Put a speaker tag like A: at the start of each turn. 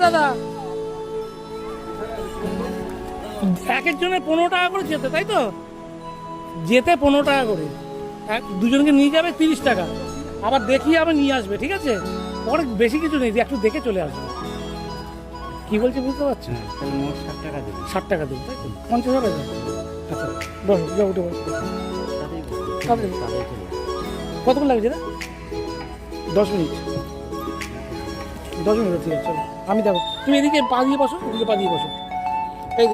A: দাদা, এক একজনের 15 টাকা করে যেতে, তাই তো? যেতে 15 টাকা করে, দুজনকে নিয়ে যাবে 30 টাকা, আবার দেখিয়ে আবার নিয়ে আসবে, ঠিক আছে? অনেক বেশি কিছু নেই, একটু দেখে চলে আসবে। কি বলছে বুঝতে পারছি? 60 টাকা দেবে, তাই তো? 50 টাকা। আচ্ছা বসো, যাও উঠে বসো। কতক্ষণ লাগছে না? 10 মিনিট। 10 মিনিট, ঠিক আছে চলো। আমি দেখো, তুমি এদিকে পা দিয়ে বসো, এদিকে পা দিয়ে বসো।